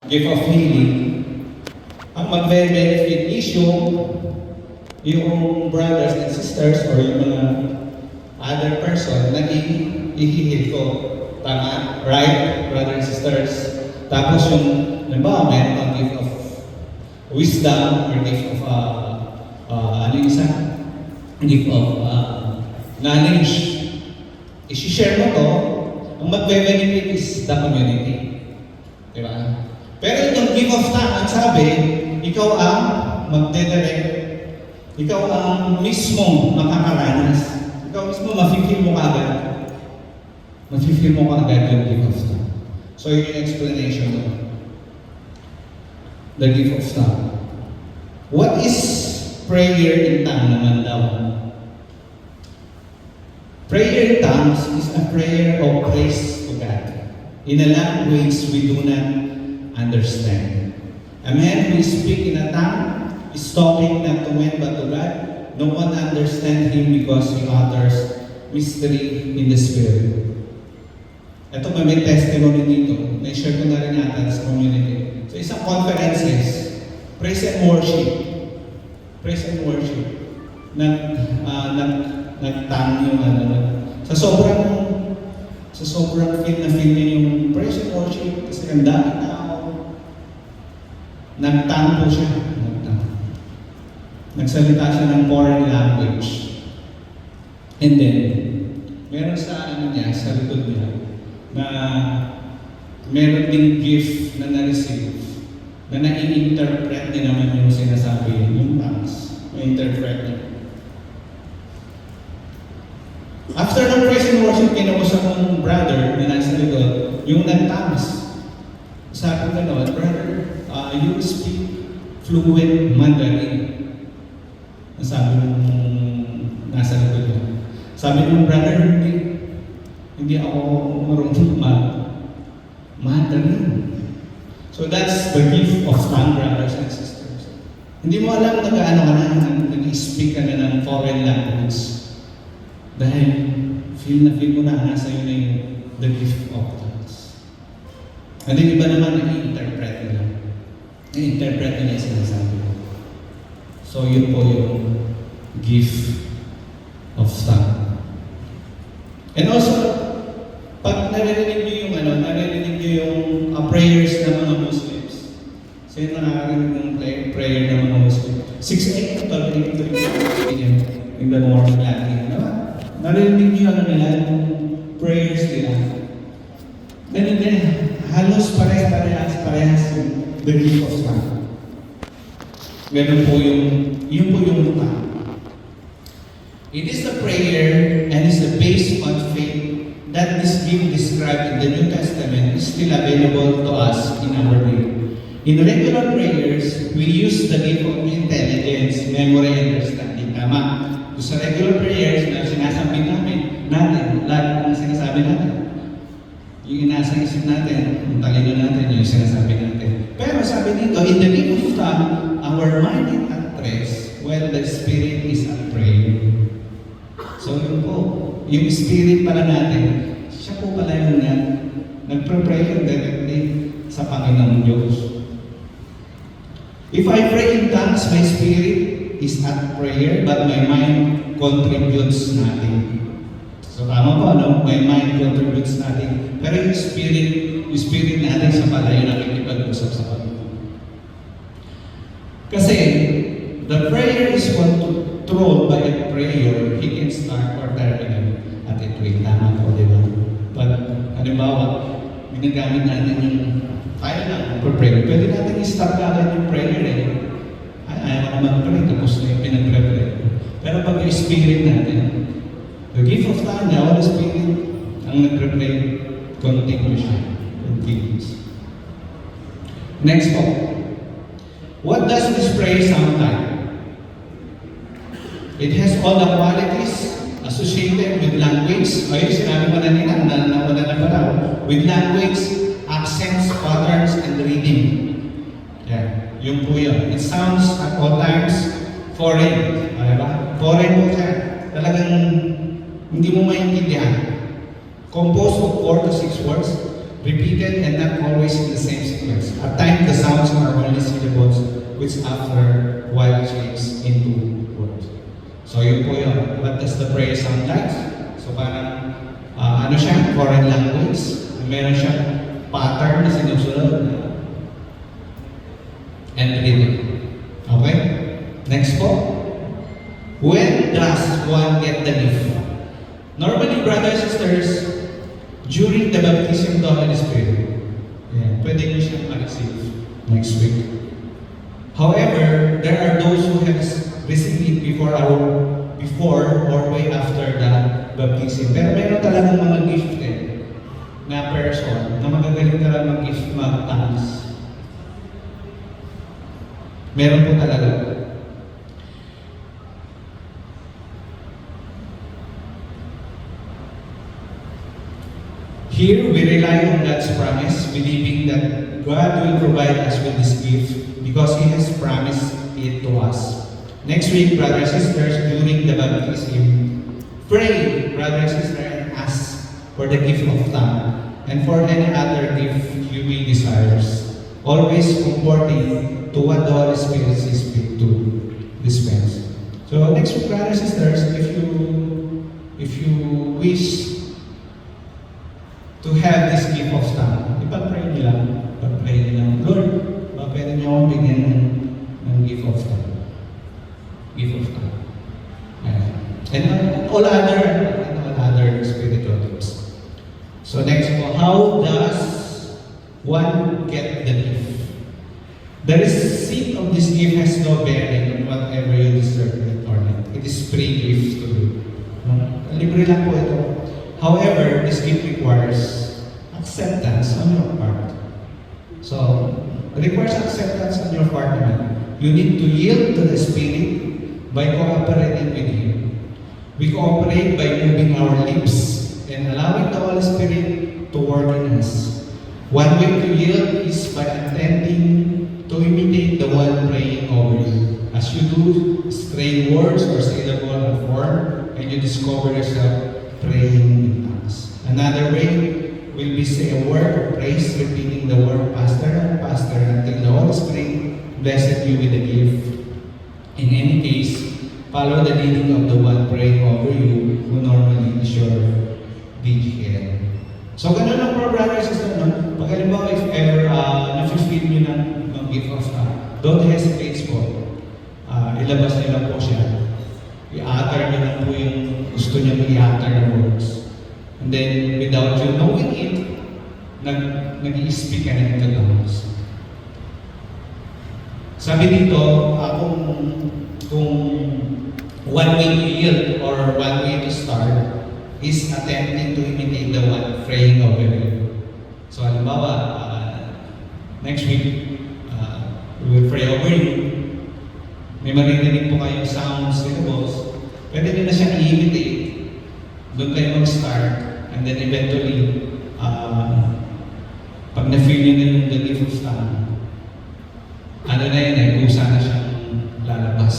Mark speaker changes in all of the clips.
Speaker 1: gift of healing, ang mag-benefit is yung brothers and sisters or yung mga other person na i-heal ko. Tama? Right, brothers and sisters? Tapos yung, halimbawa, meron ang gift of wisdom or gift of, ano yung isa? Gift of knowledge. I-share mo to, ang mag-benefit is the community. Diba? Pero itong gift of tongue, ang sabi, ikaw ang magdedirect. Ikaw ang mismo makakaranas. Ikaw mismo mafe-feel mo kaagad. Mafe-feel mo kaagad yung gift of tongue. So yun yung explanation mo. The gift of tongue. What is prayer in tongue naman daw? Prayer in tongues is a prayer of praise to God in a language we do not understand. A man who speaks in a tongue is talking not to men but to God. No one understands him because he utters mystery in the Spirit. Ito may testimony dito. May-share ko na rin natin sa community. So isang conferences, praise and worship. Praise and worship. Nagtang yung sa sobrang feel na feel niya yung praise and worship kasi ang dami tao. Nagtang po siya. Nagsalita siya ng foreign language. And then, meron sa sa likod niya, na meron ding gift na na-receive, na nai-interpret din naman yung sinasabi, yung tongues, na-interpret niya. After ng praise and worship, kinausap ng brother na nasa likod, yung nag-tongues. Sabi ko gano'n, brother, you speak fluent Mandarin. Sabi nung nasa likod niya. Sabi nung brother, hindi ako marunong Mandarin. So that's the gift of tongue, brothers and sisters. Hindi mo alam nag-ano ka na, nag-speak ka na ng foreign language. Dahil feel mo na nasa iyo na yung the gift of tongues. At yung iba naman nag-interpret nila. Na-interpret nila yung sinasabi. So yun po yung gift of tongue. And also, pag naririnig nyo yung prayers ng mga Muslims. Sino nakakarinig ng prayer ng mga Muslims? 6 a.m. 12 a.m. in the morning lagi. Narinig nyo yung prayers nila. Then, halos parehas yung the gift of tongue. Ganun po yun po yung tongue. It is the prayer and is the based on faith that this gift described in the New Testament is still available to us in our day. In regular prayers, we use the gift of intelligence, memory, and understanding. Tama. Sa regular prayers na sinasabi natin, lahat ng sinasabi natin. Yung inasa isip natin, yung talino natin, yung sinasabi natin. Pero sabi dito, in the name of tongue, our mind is at rest, while the spirit is at prayer. So yun po, yung spirit pala natin, siya po pala yung nagpre-pray directly sa Panginoong Diyos. If I pray in tongues, my spirit is at prayer, but my mind contributes nothing. So tama po, my mind contributes nothing. Pero yung spirit natin siya pala yung nakikipag-usap sa Panginoon. Kasi, the prayer is controlled by a prayer, he can start or terminate at it will. Tama po, di ba? But, halimbawa, ginagamit natin yung kaya lang, pray. Pwede natin i-start agad yung prayer ayaw naman pray, tapos na yung pinag-pray. Pero pag yung spirit natin, the gift of tongue, the Holy Spirit, ang nag-pray, continue siya. Continues. Next po. What does this prayer sound like? It has all the qualities associated with language. Ayun, sinabi mo na nila, nawala na pala. With language, accents, patterns, and reading. Yeah, yung po yun. It sounds at all times foreign. Diba? Foreign po siya. Talagang hindi mo maintindihan. Composed of 4 to 6 words. repeated and not always in the same sequence. At times, the sounds are only syllables which after a while change into words. So yun po yun. What does the prayer sound like? So parang, ano siya? Foreign language. Meron siyang pattern na sinusunod. And rhythm. Okay? Next po. When does one get the gift? Normally, brothers and sisters, during the baptism of the Holy Spirit, pwede nyo siyang ma-receive next week. However, there are those who have received it before or way after the baptism. Pero meron talagang mga gifted na person na magagaling talaga mag-gift mag-tongues. Meron po talaga. Here, we rely on God's promise, believing that God will provide us with this gift because He has promised it to us. Next week, brothers and sisters, during the baptism, pray, brothers and sisters, and ask for the gift of tongue and for any other gift you may desire. Always comporting to what the Holy Spirit is speak to dispense. So next week, brothers and sisters, if you wish to have this gift of tongue, ipag-pray nila, Lord, pwede niyo akong bigyan ng gift of tongue. Gift of tongue. And all other spiritual gifts. So next po, how does one get the gift? The receipt of this gift has no bearing on whatever you deserve it or not. It is free gift to you. Libre lang po ito. However, this gift requires acceptance on your part. So, it requires acceptance on your part naman. You need to yield to the Spirit by cooperating with Him. We cooperate by moving our lips and allowing the Holy Spirit to work in us. One way to yield is by attempting to imitate the one praying over you. As you do, stray words or syllable and form, and you discover yourself praying in tongues. Another way will be say a word of praise, repeating the word pastor and pastor until the Holy Spirit blessed you with a gift. In any case, follow the leading of the one praying over you who normally is your DGL. So ganun lang po, brothers and sisters, no? Pag halimbawa, if ever na-fulfill nyo ng gift of don't hesitate po. Ilabas nyo lang po siya. I-utter nyo lang po yung gusto nyo i-utter na words. And then, without you knowing it, nag-i-speak ka na into tongues. Sabi dito, kung one way to yield or one way to start is attempting to imitate the one praying over you. So, halimbawa, next week, we will pray over you. May maririnig po kayong sounds, syllables. Pwede nyo na siyang i-imitate. Doon kayo mag-start. And then eventually, pag na-feel nyo na yung the gift of tongue, ano na yun kusa na siyang lalabas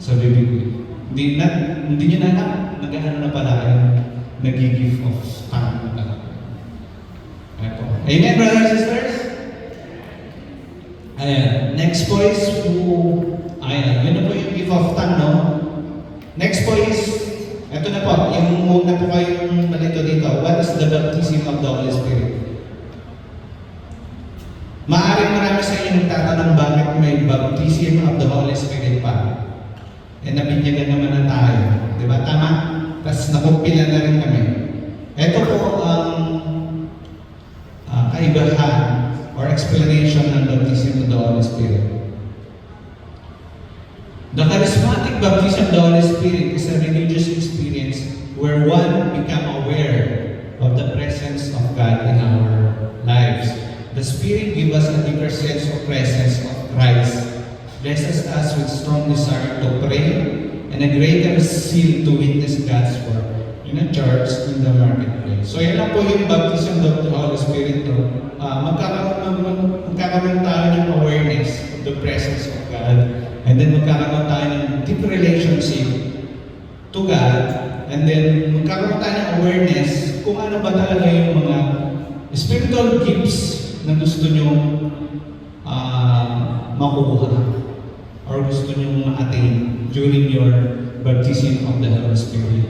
Speaker 1: sa bibig. Hindi nyo na nag-ano na pala yung nag-gift of tongue. Amen, brothers and sisters? Ayan. Next po is ayan. Yun na po yung gift of tongue, no? Next po is, ito na po, yung una po kayong malito dito. What is the baptism of the Holy Spirit? Maaaring marami sa inyo nagtatanong bakit may baptism of the Holy Spirit pa. Eh, nabinyagan naman na tayo. Di ba? Tama? Tapos nakumpila na rin kami. Ito po ang kaibahan or explanation ng baptism of the Holy Spirit. The charismatic baptism of the Holy Spirit is a religious experience where one become aware of the presence of God in our lives. The Spirit gives us a deeper sense of presence of Christ, blesses us with strong desire to pray, and a greater zeal to witness God's work in a church, in the marketplace. So yan lang po yung baptism of the Holy Spirit. Magkakaroon tayo ng awareness of the presence of God, and then magkakaroon tayo ng deep relationship to God, and then magkakaroon tayo ng awareness kung ano ba talaga yung mga spiritual gifts na gusto nyo makuha or gusto nyo ma-attain during your baptism of the Holy Spirit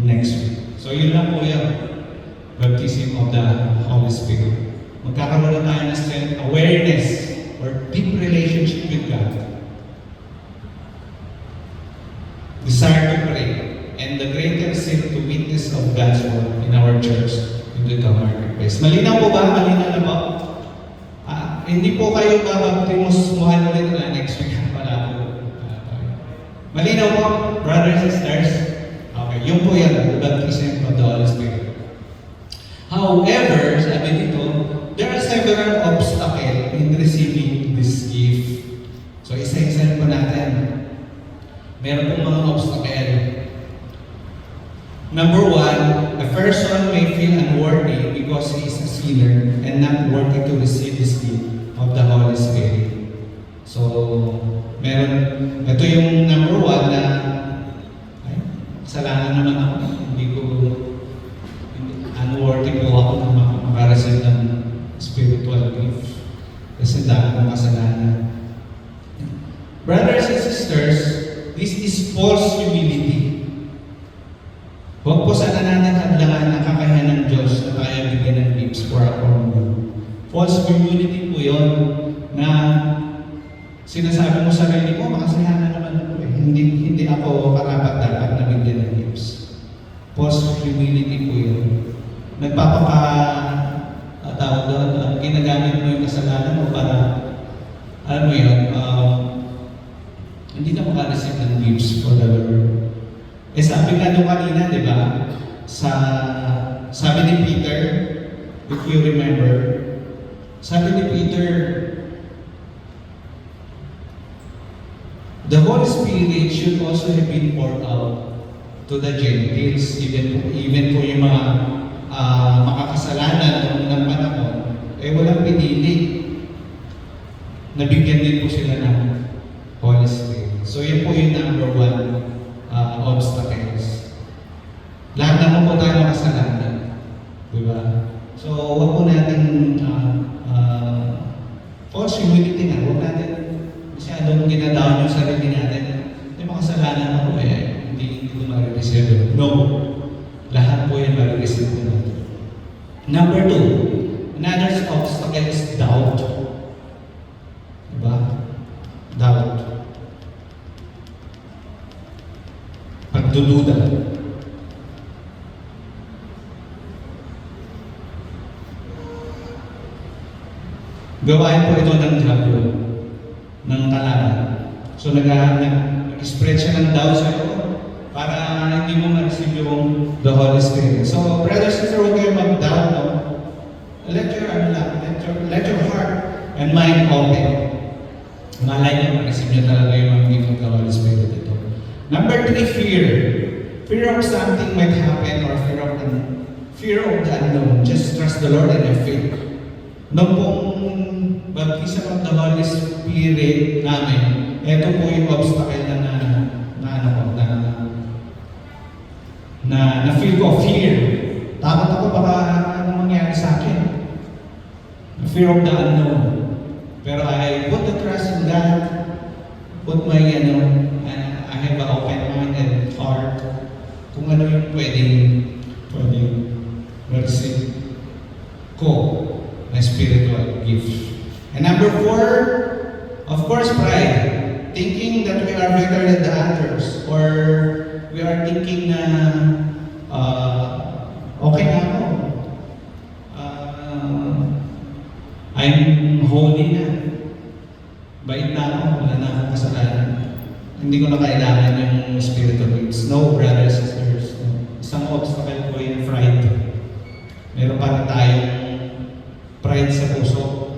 Speaker 1: next week. So yun lang po yan, baptism of the Holy Spirit. Magkakaroon na tayo ng self-awareness or deep relationship with God. Desire to pray, and the greater zeal to witness of God's word in our church into the marketplace. Malinaw po ba? Malinaw na ba? Hindi po kayo babaptimos muhan ulit na next week. Wala po. Malinaw po, brothers and sisters? Okay, yun po yan, the baptism of the Holy Spirit. However, sabi dito, there are several obstacles in receiving this gift. So, isa-isa po natin. Meron pong mga obstacle. Number one, a person may feel unworthy because he is a sinner and not worthy to receive this gift of the Holy Spirit. So, ito yung number one na, kasalanan naman ako. Unworthy po ako na makareceive ng spiritual gift. Kasi dahil ng kasalanan. Brothers and sisters, this is false humility. Huwag po sana natin hadlangan ang kakayahan ng Diyos na kaya bigyan ng gifts for our own good. False humility po yun na sinasabi mo sa sarili mo, makasalanan naman ako eh. Hindi ako karapat-dapat na bigyan ng gifts. False humility po yun. Tawag doon, ginagamit mo yung kasalanan mo para, alam mo yun, hindi na makareceive ng gifts for the Lord. Sabi nga doon kanina, di ba? Sabi ni Peter, if you remember, sabi ni Peter, the Holy Spirit should also have been poured out to the Gentiles, even po yung mga makakasalanan ng panahon, walang pinili. Nabigyan din po sila ng Holy Spirit. So yun po yung number one obstacles. Lahat naman po tayo makasalanan. Diba? So huwag po natin false humility na. Huwag natin masyadong ginadown yung sarili natin. Hindi makasalanan ako hindi ko ma-receive. No. Lahat po yan ma-receive po natin. Number two, another obstacle is doubt. Diba? Doubt. Pagdududa. Gawain po ito ng diablo, ng kalaban. So nag-spread siya ng doubt sa iyo para hindi mo ma-receive yung the Holy Spirit. So brothers and sisters, huwag kayo mag-doubt, no? Let your heart and mind open. Malay niyo, ma-receive niyo talaga yung gift of the Holy Spirit ito. Number three, fear. Fear of something might happen or fear of the unknown. Just trust the Lord and have faith. Nung pong baptism of the Holy Spirit namin, ito po yung obstacle na feel ko fear. Takot ako baka anong mangyari sa akin. Fear of the unknown. Pero I put the trust in God. Put my, I have an open mind and heart. Kung ano yung pwedeng receive ko na spiritual gift. And number four, of course, pride. Thinking that we are better than the others, or we are thinking na okay na ako. I'm holy na. Bait na ako. Wala na akong kasalanan. Hindi ko na kailangan yung spiritual gifts. No, brothers and sisters. Isang obstacle po yung pride. Meron pa tayong pride sa puso.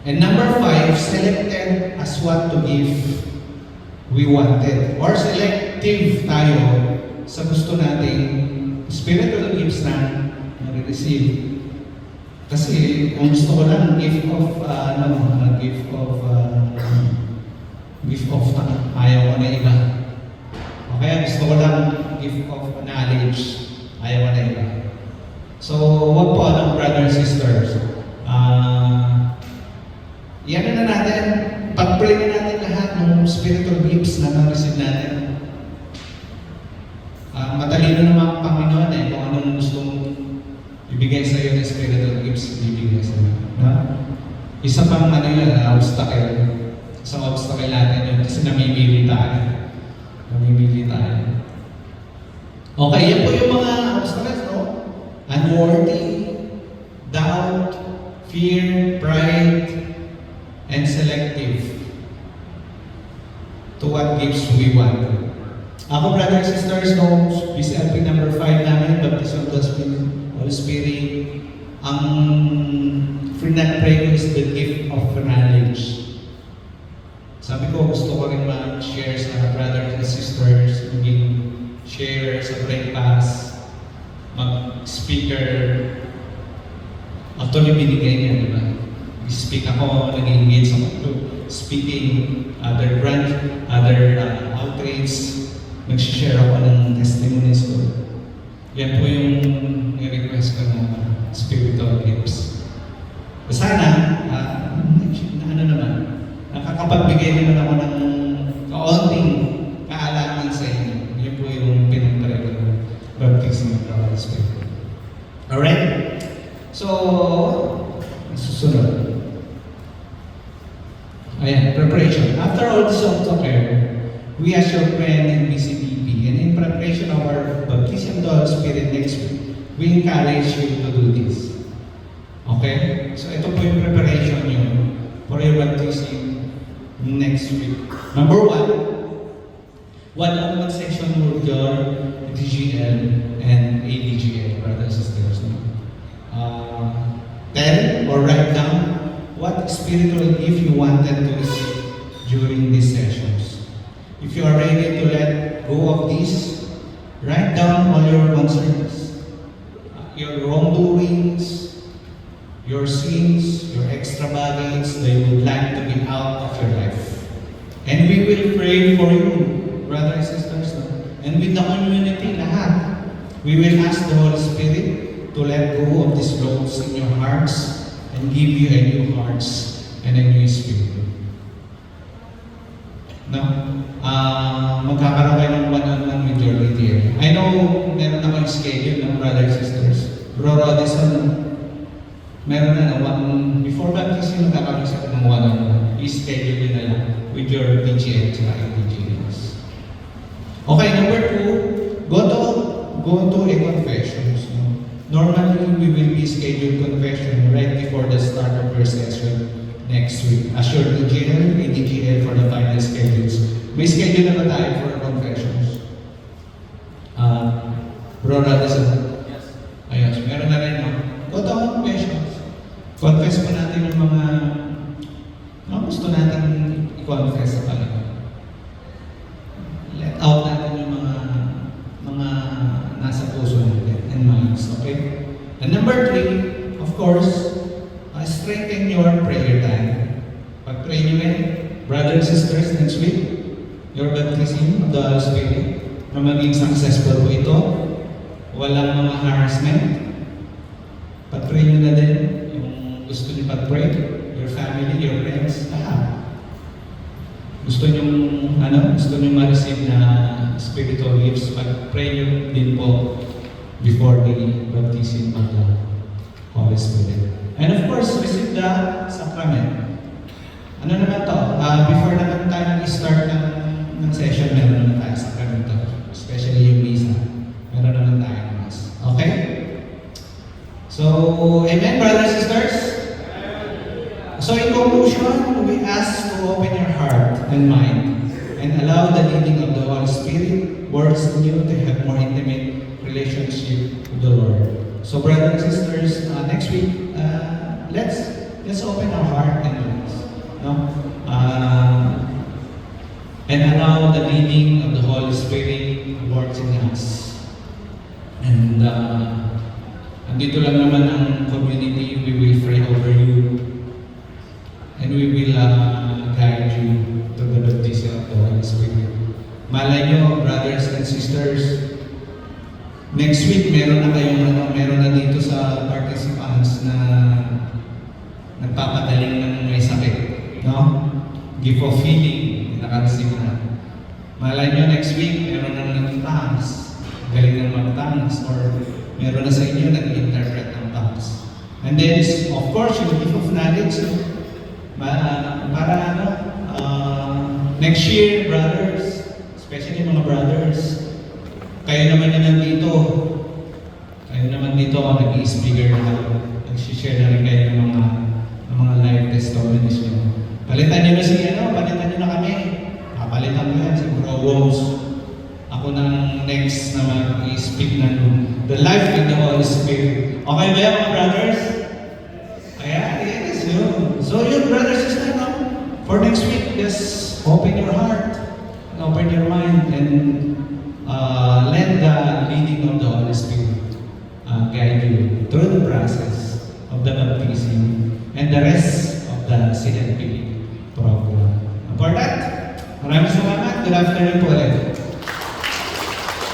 Speaker 1: And number five, selected as what to give we wanted. Or selective tayo sa gusto nating spiritual gifts na receive. Kasi ang gusto ko lang gift of ayaw ko na iba. O kaya gusto ko lang gift of knowledge, ayaw ko na iba. So, wag po Yan na natin, pag-pray na natin lahat ng spiritual gifts na na-receive natin. Matalino naman ang Panginoon kung anong gustong ibigay sa iyo ng spiritual gifts, ibigay sa iyo. No? Isa pang obstacle. Isang obstacle natin yun kasi namimili tayo. Okay, yan po yung mga obstacles, no? Unworthy, doubt, fear, pride, and selective to what gifts we want. Ako, brothers and sisters, no, PCLP number 5 namin, Baptism of the Holy Spirit, ang pray ko is the gift of knowledge. Sabi ko, gusto ko rin mag-share sa brothers and sisters, maging share sa breakfast, mag-speaker. Actually, binigay niya, di ba? Speak ako, nag-engage ako speaking, other branch, other outreach, nag-share ako ng testimonies ko. Yan po yung request ko ng spiritual gifts. Sana, nakakapagbigay naman ako ng kaunting kaalaman sa inyo. Yan po yung pinag-pray ko ng baptism of the Holy Spirit. Alright? So, susunod. Ayan, preparation. After all this self-care, we as your friend in BCBP, and in preparation of our baptism of the Holy Spirit next week, we encourage you to do this. Okay? So ito po yung preparation nyo for your baptism next week. Number 1, one-on-one session with your DGL and ADGL, brothers and sisters. Tell or write down what spiritual gift you wanted to receive during these sessions. If you are ready to let go of this, write down all your concerns, your wrongdoings, your sins, your extra baggage that you would like to be out of your life. And we will pray for you, brothers and sisters, and with the community, lahat. We will ask the Holy Spirit to let go of these loads in your hearts and give you a new hearts and a new spirit. No? Magkakaroon kayo ng one-on-one with your leader. I know meron na kayong schedule ng brothers and sisters. Bro Rodison, meron na before baptism, magkakaroon sa ng one-on-one. I-schedule yun na lang with your DGL at DGLs. Okay, number 2, go to a confession. Normally, we will be scheduled confession right before the start of your session next week. As your DGL, ADGL for the final schedules. May schedule na ba tayo for confessions? Bro Radisson? Yes. Ayos, meron na rin, no? Go to confessions. Confess po natin yung mga gusto natin i-confess sa Panginoon. Let out natin yung mga nasa puso natin and minds, okay? And number 3, of course, strengthen your prayer time. Pag-pray nyo yan, brothers and sisters, next week, your baptism of the Holy Spirit, na maging successful po ito, walang mga harassment. Pag-pray nyo na din yung gusto nyo pag-pray, your family, your friends, lahat. Gusto nyo ma-receive na spiritual gifts, pag-pray nyo din po before the baptism of the Holy Spirit. And of course, receive the sacrament. Ano naman to? Before naman tayo start ng session, meron naman tayo sacrament to. Especially yung misa. Meron naman tayo ng mass. Okay? So, amen, brothers and sisters? So in conclusion, we ask to open your heart and mind and allow the leading of the Holy Spirit works in you to have more intimate relationship with the Lord. So brothers and sisters, next week, let's open our heart and minds, no? And allow the leading of the Holy Spirit works in us. And andito lang naman ang community, we will pray over you, and we will guide you to the baptism of the Holy Spirit. Malay nyo, brothers and sisters, next week meron na dito sa participants na nagpapadaling ng may sakit. gift of healing, naka-receive na. Malay nyo next week, meron nang nag-tongues, galing nang mag-tongues, or meron na sa inyo nag-interpret ng tongues. And then, of course, yung gift of knowledge, para ano, next year, brothers, especially mga brothers, kayo naman yung nandito, ang nag-i-speaker na nag-share na rin kayo ng mga live testimonies nyo. Palitan nyo na palitan nyo na kami. Palitan mo yan, siguro Woms. Ako nang next na mag-i-speak ng the life in the Holy Spirit. Okay ba yan mga brothers? Ayan, yes, yun. So yun, brothers and sisters, no? For next week, just open your heart, and open your mind, and let the leading of the Holy Spirit guide you through the process of the baptism and the rest of the CNP program. For that, maraming salamat. Good afternoon po ulit.